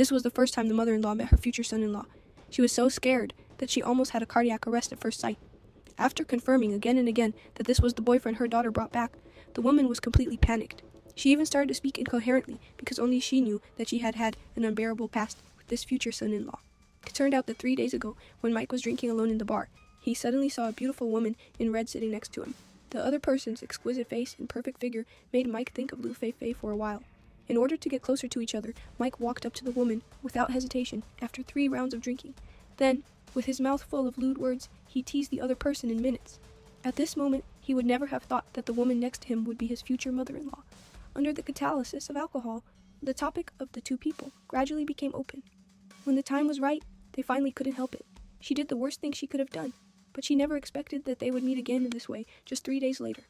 This was the first time the mother-in-law met her future son-in-law. She was so scared that she almost had a cardiac arrest at first sight. After confirming again and again that this was the boyfriend her daughter brought back, the woman was completely panicked. She even started to speak incoherently because only she knew that she had had an unbearable past with this future son-in-law. It turned out that 3 days ago, when Mike was drinking alone in the bar, he suddenly saw a beautiful woman in red sitting next to him. The other person's exquisite face and perfect figure made Mike think of Lou Fei Fei for a while. In order to get closer to each other, Mike walked up to the woman without hesitation after 3 rounds of drinking. Then, with his mouth full of lewd words, he teased the other person in minutes. At this moment, he would never have thought that the woman next to him would be his future mother-in-law. Under the catalysis of alcohol, the topic of the two people gradually became open. When the time was right, they finally couldn't help it. She did the worst thing she could have done, but she never expected that they would meet again in this way just 3 days later.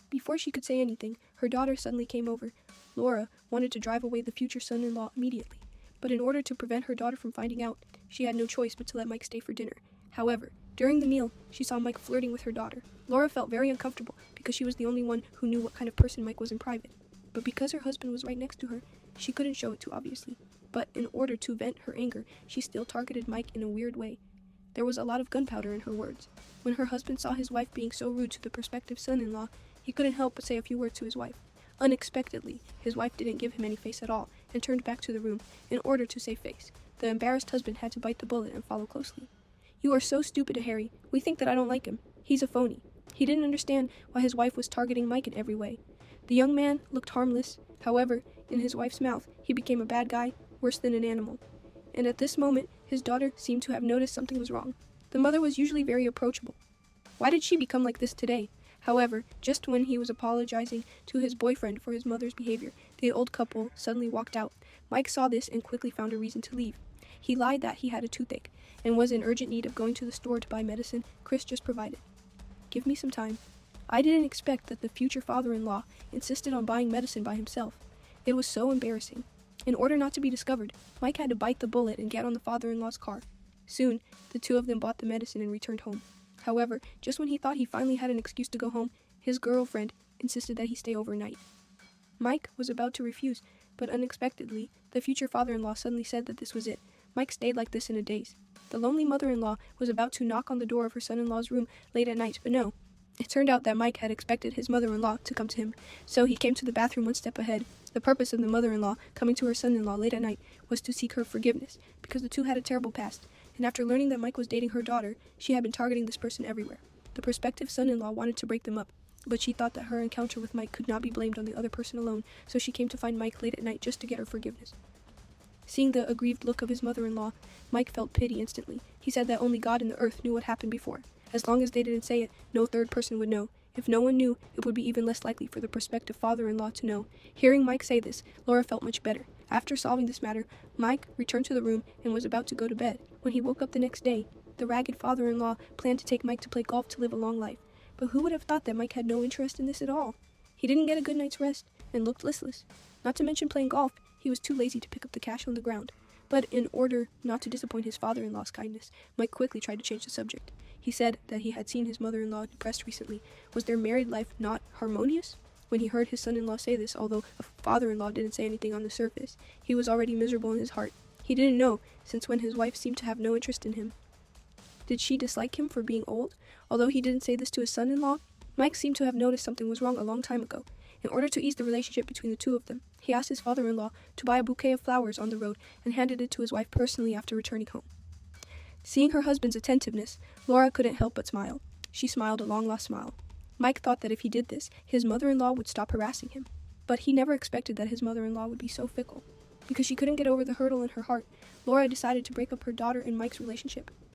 Before she could say anything, her daughter suddenly came over. Laura wanted to drive away the future son-in-law immediately, but in order to prevent her daughter from finding out, she had no choice but to let Mike stay for dinner. However, during the meal, she saw Mike flirting with her daughter. Laura felt very uncomfortable because she was the only one who knew what kind of person Mike was in private. But because her husband was right next to her, she couldn't show it too obviously. But in order to vent her anger, she still targeted Mike in a weird way. There was a lot of gunpowder in her words. When her husband saw his wife being so rude to the prospective son-in-law, he couldn't help but say a few words to his wife. Unexpectedly, his wife didn't give him any face at all and turned back to the room in order to save face. The embarrassed husband had to bite the bullet and follow closely. "You are so stupid, Harry. We think that I don't like him. He's a phony." He didn't understand why his wife was targeting Mike in every way. The young man looked harmless. However, in his wife's mouth, he became a bad guy, worse than an animal. And at this moment, his daughter seemed to have noticed something was wrong. The mother was usually very approachable. Why did she become like this today? However, just when he was apologizing to his boyfriend for his mother's behavior, the old couple suddenly walked out. Mike saw this and quickly found a reason to leave. He lied that he had a toothache and was in urgent need of going to the store to buy medicine Chris just provided. "Give me some time." I didn't expect that the future father-in-law insisted on buying medicine by himself. It was so embarrassing. In order not to be discovered, Mike had to bite the bullet and get on the father-in-law's car. Soon, the two of them bought the medicine and returned home. However, just when he thought he finally had an excuse to go home, his girlfriend insisted that he stay overnight. Mike was about to refuse, but unexpectedly, the future father-in-law suddenly said that this was it. Mike stayed like this in a daze. The lonely mother-in-law was about to knock on the door of her son-in-law's room late at night, but no. It turned out that Mike had expected his mother-in-law to come to him, so he came to the bathroom one step ahead. The purpose of the mother-in-law coming to her son-in-law late at night was to seek her forgiveness, because the two had a terrible past, and after learning that Mike was dating her daughter, she had been targeting this person everywhere. The prospective son-in-law wanted to break them up, but she thought that her encounter with Mike could not be blamed on the other person alone, so she came to find Mike late at night just to get her forgiveness. Seeing the aggrieved look of his mother-in-law, Mike felt pity instantly. He said that only God and the earth knew what happened before. As long as they didn't say it, no third person would know. If no one knew, it would be even less likely for the prospective father-in-law to know. Hearing Mike say this, Laura felt much better. After solving this matter, Mike returned to the room and was about to go to bed. When he woke up the next day, the ragged father-in-law planned to take Mike to play golf to live a long life. But who would have thought that Mike had no interest in this at all? He didn't get a good night's rest and looked listless. Not to mention playing golf, he was too lazy to pick up the cash on the ground. But in order not to disappoint his father-in-law's kindness, Mike quickly tried to change the subject. He said that he had seen his mother-in-law depressed recently. Was their married life not harmonious? When he heard his son-in-law say this, although a father-in-law didn't say anything on the surface, he was already miserable in his heart. He didn't know, since when his wife seemed to have no interest in him. Did she dislike him for being old? Although he didn't say this to his son-in-law, Mike seemed to have noticed something was wrong a long time ago. In order to ease the relationship between the two of them, he asked his father-in-law to buy a bouquet of flowers on the road and handed it to his wife personally after returning home. Seeing her husband's attentiveness, Laura couldn't help but smile. She smiled a long-lost smile. Mike thought that if he did this, his mother-in-law would stop harassing him. But he never expected that his mother-in-law would be so fickle. Because she couldn't get over the hurdle in her heart, Laura decided to break up her daughter and Mike's relationship.